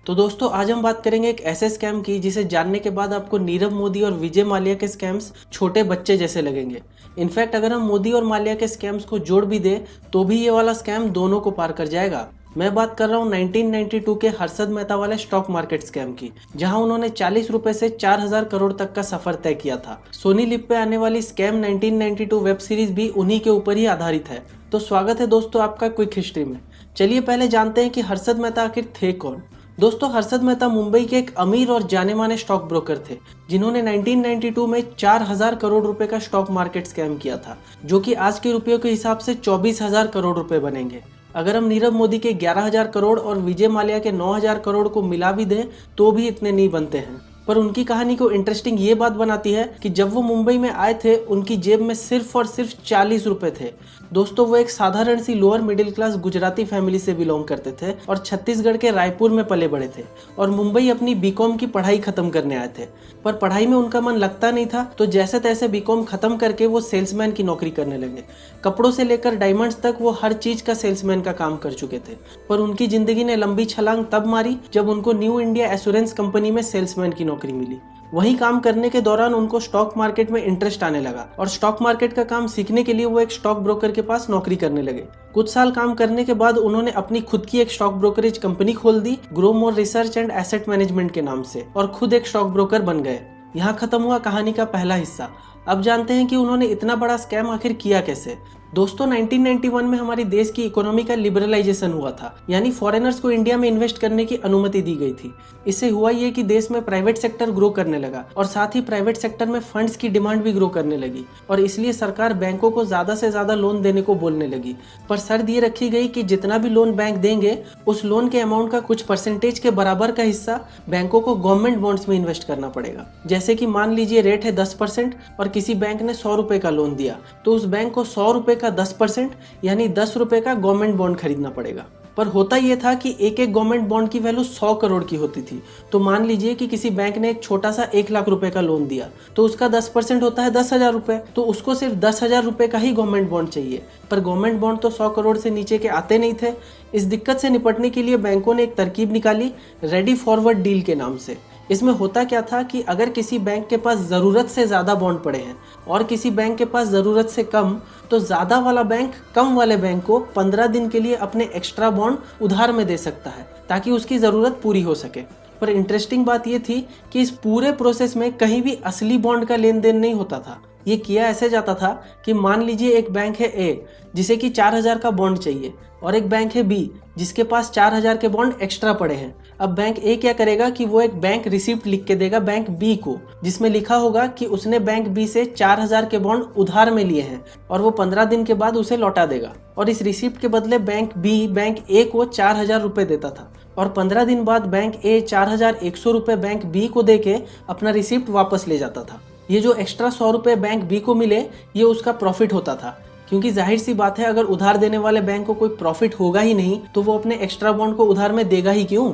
तो दोस्तों आज हम बात करेंगे एक ऐसे स्कैम की जिसे जानने के बाद आपको नीरव मोदी और विजय माल्या के स्कैम्स छोटे बच्चे जैसे लगेंगे। इनफैक्ट अगर हम मोदी और माल्या के स्कैम्स को जोड़ भी दें तो भी ये वाला स्कैम दोनों को पार कर जाएगा। मैं बात कर रहा हूँ 1992 के हर्षद मेहता वाले स्टॉक मार्केट स्कैम की, जहां उन्होंने 40 रुपए से 4000 करोड़ तक का सफर तय किया था। सोनी लिव पे आने वाली स्कैम 1992 वेब सीरीज भी उन्हीं के ऊपर ही आधारित है। तो स्वागत है दोस्तों आपका क्विक हिस्ट्री में। चलिए पहले जानते हैं कि हर्षद मेहता आखिर थे कौन। दोस्तों हर्षद मेहता मुंबई के एक अमीर और जाने माने स्टॉक ब्रोकर थे, जिन्होंने 1992 में 4000 करोड़ रुपए का स्टॉक मार्केट स्कैम किया था, जो कि आज के रुपयों के हिसाब से 24,000 करोड़ रुपए बनेंगे। अगर हम नीरव मोदी के 11,000 करोड़ और विजय माल्या के 9,000 करोड़ को मिला भी दें तो भी इतने नहीं बनते हैं। पर उनकी कहानी को इंटरेस्टिंग ये बात बनाती है कि जब वो मुंबई में आए थे उनकी जेब में सिर्फ और सिर्फ 40 रुपए थे। दोस्तों वो एक साधारण सी lower middle class Gujarati family से बिलोंग करते थे और छत्तीसगढ़ के रायपुर में पले बड़े थे और मुंबई अपनी बीकॉम की पढ़ाई खत्म करने आए थे। पर पढ़ाई में उनका मन लगता नहीं था, तो जैसे तैसे बीकॉम खत्म करके वो सेल्समैन की नौकरी करने लगे। कपड़ों से लेकर डायमंड्स तक वो हर चीज का सेल्समैन का काम कर चुके थे। पर उनकी जिंदगी ने लंबी छलांग तब मारी जब उनको न्यू इंडिया एश्योरेंस कंपनी में सेल्समैन की नौकरी मिली। वहीं काम करने के दौरान उनको स्टॉक मार्केट में इंटरेस्ट आने लगा और स्टॉक मार्केट का काम सीखने के लिए वो एक स्टॉक ब्रोकर के पास नौकरी करने लगे। कुछ साल काम करने के बाद उन्होंने अपनी खुद की एक स्टॉक ब्रोकरेज कंपनी खोल दी, grow more research and asset management के नाम से, और खुद एक स्टॉक ब्रोकर बन गए। यहाँ खत्म हुआ कहानी का पहला हिस्सा। अब जानते हैं कि उन्होंने इतना बड़ा स्कैम आखिर किया कैसे। दोस्तों 1991 में हमारी देश की इकोनॉमी का लिबरलाइजेशन हुआ था, यानी फॉरेनर्स को इंडिया में इन्वेस्ट करने की अनुमति दी गई थी। इससे हुआ ये कि देश में प्राइवेट सेक्टर ग्रो करने लगा और साथ ही प्राइवेट सेक्टर में फंड्स की डिमांड भी ग्रो करने लगी और इसलिए सरकार बैंकों को ज्यादा से ज्यादा लोन देने को बोलने लगी। पर शर्त ये रखी गई कि जितना भी लोन बैंक देंगे उस लोन के अमाउंट का कुछ परसेंटेज के बराबर का हिस्सा बैंकों को गवर्नमेंट बॉन्ड्स में इन्वेस्ट करना पड़ेगा। जैसे कि मान लीजिए रेट है 10% और किसी बैंक ने 100 रुपए का लोन दिया, तो उस बैंक को 100 रुपए का 10% यानी 10 रुपए का गवर्नमेंट बॉन्ड खरीदना पड़ेगा। पर होता यह था कि एक एक गवर्नमेंट बॉन्ड की वैल्यू 100 करोड़ की होती थी। तो मान लीजिए कि किसी बैंक ने एक छोटा सा 1 लाख रुपए का लोन दिया, तो उसका 10% होता है 10,000 रुपए, तो उसको सिर्फ 10,000 रुपए का ही गवर्नमेंट बॉन्ड चाहिए। पर गवर्नमेंट बॉन्ड तो 100 करोड़ से नीचे के आते नहीं थे। इस दिक्कत से निपटने के लिए बैंकों ने एक तरकीब निकाली, रेडी फॉरवर्ड डील के नाम से। इसमें होता क्या था कि अगर किसी बैंक के पास ज़रूरत से ज़्यादा बॉन्ड पड़े हैं और किसी बैंक के पास ज़रूरत से कम, तो ज़्यादा वाला बैंक कम वाले बैंक को 15 दिन के लिए अपने एक्स्ट्रा बॉन्ड उधार में दे सकता है ताकि उसकी ज़रूरत पूरी हो सके। पर इंटरेस्टिंग बात यह थी कि इस पूरे प्रोसेस में कहीं भी असली बॉन्ड का लेन देन नहीं होता था। ये किया ऐसे जाता था कि मान लीजिए एक बैंक है ए जिसे कि 4,000 का बॉन्ड चाहिए और एक बैंक है बी जिसके पास 4,000 के बॉन्ड एक्स्ट्रा पड़े हैं। अब बैंक ए क्या करेगा कि वो एक बैंक रिसिप्ट लिख के देगा बैंक बी को, जिसमें लिखा होगा कि उसने बैंक बी से 4,000 के बॉन्ड उधार में लिए हैं और वो 15 दिन के बाद उसे लौटा देगा। और इस रिसिप्ट के बदले बैंक बी बैंक ए को 4,000 रुपए देता था और 15 दिन बाद बैंक ए 4,100 रुपए बैंक बी को देके अपना रिसिप्ट वापस ले जाता था। ये जो एक्स्ट्रा 100 रुपए बैंक बी को मिले ये उसका प्रॉफिट होता था, क्योंकि जाहिर सी बात है अगर उधार देने वाले बैंक को कोई प्रॉफिट होगा ही नहीं तो वो अपने एक्स्ट्रा बॉन्ड को उधार में देगा ही क्यों।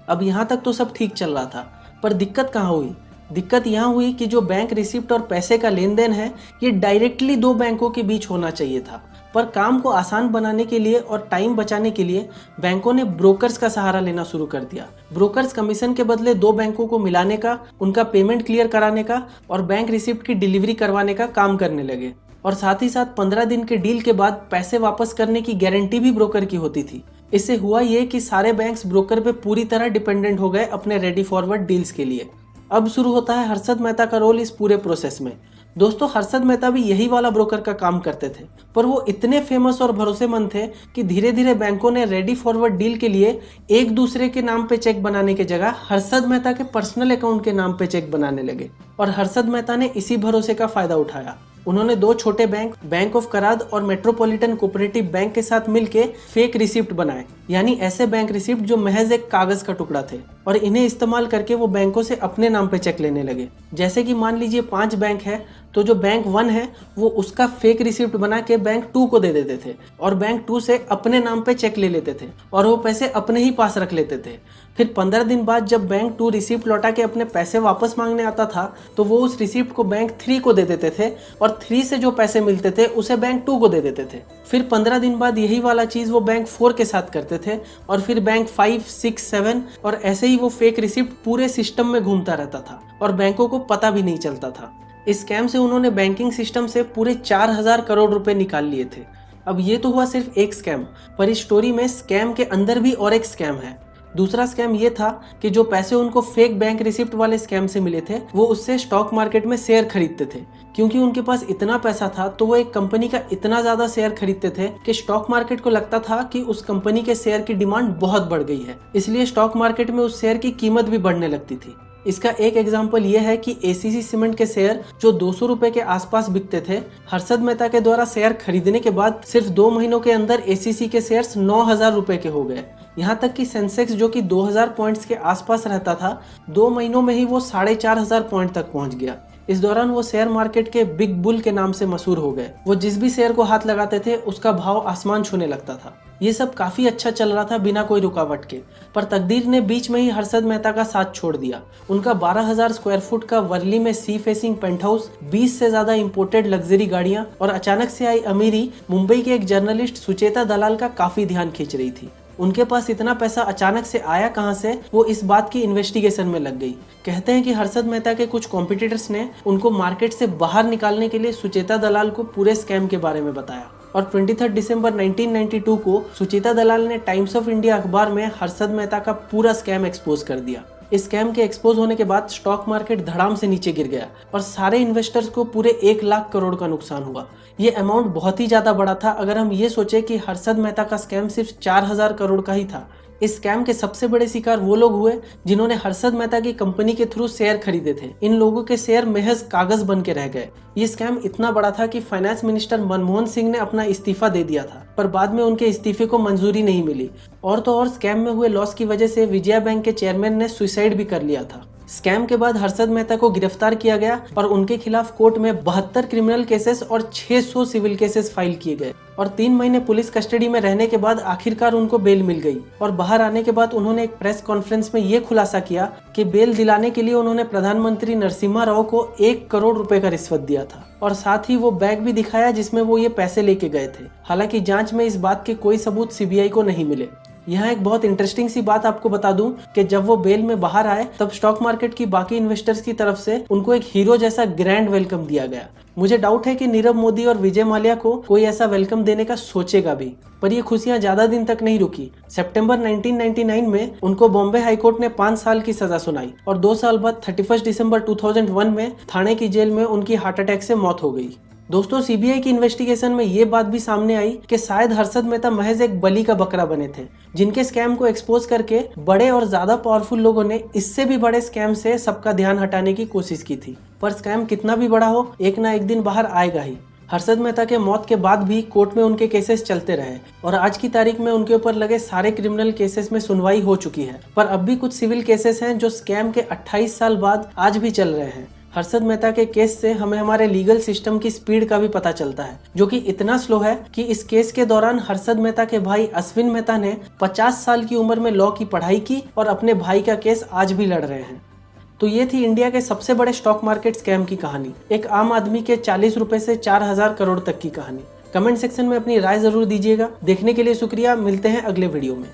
अब यहाँ तक तो सब ठीक चल रहा था, पर दिक्कत कहाँ हुई? दिक्कत यहाँ हुई कि जो बैंक रिसिप्ट और पैसे का लेन देन है ये डायरेक्टली दो बैंकों के बीच होना चाहिए था। पर काम को आसान बनाने के लिए और टाइम बचाने के लिए बैंकों ने ब्रोकर्स का सहारा लेना शुरू कर दिया। ब्रोकर्स कमीशन के बदले दो बैंकों को मिलाने का, उनका पेमेंट क्लियर कराने का और बैंक रिसिप्ट की डिलीवरी करवाने का काम करने लगे। और साथ ही साथ 15 दिन के डील के बाद पैसे वापस करने की गारंटी भी ब्रोकर की होती थी। इससे हुआ ये कि सारे बैंक्स ब्रोकर पे पूरी तरह डिपेंडेंट हो गए अपने रेडी फॉरवर्ड डील्स के लिए। अब शुरू होता है हर्षद मेहता का रोल इस पूरे प्रोसेस में। दोस्तों हर्षद मेहता भी यही वाला ब्रोकर का काम करते थे, पर वो इतने फेमस और भरोसेमंद थे कि धीरे धीरे बैंकों ने रेडी फॉरवर्ड डील के लिए एक दूसरे के नाम पे चेक बनाने की जगह हर्षद मेहता के पर्सनल अकाउंट के नाम पे चेक बनाने लगे और हर्षद मेहता ने इसी भरोसे का फायदा उठाया। उन्होंने दो छोटे बैंक, बैंक ऑफ कराद और मेट्रोपॉलिटन कोऑपरेटिव बैंक के साथ मिलके फेक रिसिप्ट बनाए, यानी ऐसे बैंक रिसिप्ट जो महज एक कागज का टुकड़ा थे, और इन्हें इस्तेमाल करके वो बैंकों से अपने नाम पे चेक लेने लगे। जैसे कि मान लीजिए 5 बैंक है, तो जो बैंक 1 है वो उसका फेक रिसिप्ट बना के बैंक 2 को दे देते थे और बैंक 2 से अपने नाम पे चेक ले लेते थे और वो पैसे अपने ही पास रख लेते थे। फिर 15 दिन बाद जब बैंक 2 रिसिप्ट लौटा के अपने पैसे वापस मांगने आता था तो वो उस रिसिप्ट को बैंक 3 को दे देते थे और 3 से जो पैसे मिलते थे उसे बैंक 2 को दे देते थे। फिर 15 दिन बाद यही वाला चीज वो बैंक 4 के साथ करते थे और फिर बैंक 5, 6, 7 और ऐसे ही वो फेक रिसिप्ट पूरे सिस्टम में घूमता रहता था और बैंकों को पता भी नहीं चलता था। इस स्कैम से उन्होंने बैंकिंग सिस्टम से पूरे 4000 करोड़ रुपए निकाल लिए थे। अब ये तो हुआ सिर्फ एक स्कैम, पर इस स्टोरी में स्कैम के अंदर भी और एक स्कैम है। दूसरा स्कैम ये था कि जो पैसे उनको फेक बैंक रिसिप्ट वाले स्कैम से मिले थे वो उससे स्टॉक मार्केट में शेयर खरीदते थे। क्योंकि उनके पास इतना पैसा था तो वो एक कंपनी का इतना ज्यादा शेयर खरीदते थे कि स्टॉक मार्केट को लगता था कि उस कंपनी के शेयर की डिमांड बहुत बढ़ गई है, इसलिए स्टॉक मार्केट में उस शेयर की कीमत भी बढ़ने लगती थी। इसका एक एग्जाम्पल ये है कि एसीसी सीमेंट के शेयर जो 200 रुपए के आसपास बिकते थे, हर्षद मेहता के द्वारा शेयर खरीदने के बाद सिर्फ 2 महीनों के अंदर एसीसी के शेयर्स 9000 रुपए के हो गए। यहाँ तक कि सेंसेक्स जो कि 2000 पॉइंट्स के आसपास रहता था, 2 महीनों में ही वो 4500 पॉइंट तक पहुंच गया। इस दौरान वो शेयर मार्केट के बिग बुल के नाम से मशहूर हो गए। वो जिस भी शेयर को हाथ लगाते थे उसका भाव आसमान छूने लगता था। ये सब काफी अच्छा चल रहा था बिना कोई रुकावट के, पर तकदीर ने बीच में ही हर्षद मेहता का साथ छोड़ दिया। उनका 12,000 स्क्वायर फुट का वर्ली में सी फेसिंग पेंट हाउस, 20 से ज्यादा इंपोर्टेड लग्जरी गाड़ियां और अचानक से आई अमीरी मुंबई के एक जर्नलिस्ट सुचेता दलाल का काफी ध्यान खींच रही थी। उनके पास इतना पैसा अचानक से आया कहां से, वो इस बात की इन्वेस्टिगेशन में लग गई। कहते हैं कि हर्षद मेहता के कुछ कॉम्पिटिटर्स ने उनको मार्केट से बाहर निकालने के लिए सुचेता दलाल को पूरे स्कैम के बारे में बताया और 23 दिसंबर 1992 को सुचेता दलाल ने टाइम्स ऑफ इंडिया अखबार में हर्षद मेहता का पूरा स्कैम एक्सपोज कर दिया। इस स्कैम के एक्सपोज होने के बाद स्टॉक मार्केट धड़ाम से नीचे गिर गया और सारे इन्वेस्टर्स को पूरे 1 लाख करोड़ का नुकसान हुआ। ये अमाउंट बहुत ही ज्यादा बड़ा था अगर हम ये सोचे कि हर्षद मेहता का स्कैम सिर्फ 4000 करोड़ का ही था। इस स्कैम के सबसे बड़े शिकार वो लोग हुए जिन्होंने हर्षद मेहता की कंपनी के थ्रू शेयर खरीदे थे। इन लोगों के शेयर महज कागज बन के रह गए। ये स्कैम इतना बड़ा था कि फाइनेंस मिनिस्टर मनमोहन सिंह ने अपना इस्तीफा दे दिया था, पर बाद में उनके इस्तीफे को मंजूरी नहीं मिली। और तो और स्कैम में हुए लॉस की वजह से विजया बैंक के चेयरमैन ने सुसाइड भी कर लिया था। स्कैम के बाद हर्षद मेहता को गिरफ्तार किया गया और उनके खिलाफ कोर्ट में 72 क्रिमिनल केसेस और 600 सिविल केसेस फाइल किए गए और 3 महीने पुलिस कस्टडी में रहने के बाद आखिरकार उनको बेल मिल गई। और बाहर आने के बाद उन्होंने एक प्रेस कॉन्फ्रेंस में ये खुलासा किया कि बेल दिलाने के लिए उन्होंने प्रधानमंत्री नरसिम्हा राव को 1 करोड़ रुपए का रिश्वत दिया था और साथ ही वो बैग भी दिखाया जिसमें वो ये पैसे लेके गए थे। हालांकि जांच में इस बात के कोई सबूत सीबीआई को नहीं मिले। यहाँ एक बहुत इंटरेस्टिंग सी बात आपको बता दूं कि जब वो बेल में बाहर आए तब स्टॉक मार्केट की बाकी इन्वेस्टर्स की तरफ से उनको एक हीरो जैसा ग्रैंड वेलकम दिया गया। मुझे डाउट है कि नीरव मोदी और विजय माल्या को कोई ऐसा वेलकम देने का सोचेगा भी। पर ये खुशियां ज्यादा दिन तक नहीं रुकी। सितंबर 1999 में उनको बॉम्बे हाईकोर्ट ने 5 साल की सजा सुनाई और 2 साल बाद 31 दिसंबर 2001 में थाने की जेल में उनकी हार्ट अटैक से मौत हो गई। दोस्तों, सीबीआई की इन्वेस्टिगेशन में ये बात भी सामने आई कि शायद हर्षद मेहता महज एक बलि का बकरा बने थे, जिनके स्कैम को एक्सपोज करके बड़े और ज्यादा पावरफुल लोगों ने इससे भी बड़े स्कैम से सबका ध्यान हटाने की कोशिश की थी। पर स्कैम कितना भी बड़ा हो, एक ना एक दिन बाहर आएगा ही। हर्षद मेहता के मौत के बाद भी कोर्ट में उनके केसेस चलते रहे और आज की तारीख में उनके ऊपर लगे सारे क्रिमिनल केसेस में सुनवाई हो चुकी है। पर अब भी कुछ सिविल केसेस हैं जो स्कैम के 28 साल बाद आज भी चल रहे हैं। हर्षद मेहता के केस से हमें हमारे लीगल सिस्टम की स्पीड का भी पता चलता है, जो कि इतना स्लो है कि इस केस के दौरान हर्षद मेहता के भाई अश्विन मेहता ने 50 साल की उम्र में लॉ की पढ़ाई की और अपने भाई का केस आज भी लड़ रहे हैं। तो ये थी इंडिया के सबसे बड़े स्टॉक मार्केट स्कैम की कहानी, एक आम आदमी के 40 रुपए से 4000 करोड़ तक की कहानी। कमेंट सेक्शन में अपनी राय जरूर दीजिएगा। देखने के लिए शुक्रिया। मिलते हैं अगले वीडियो में।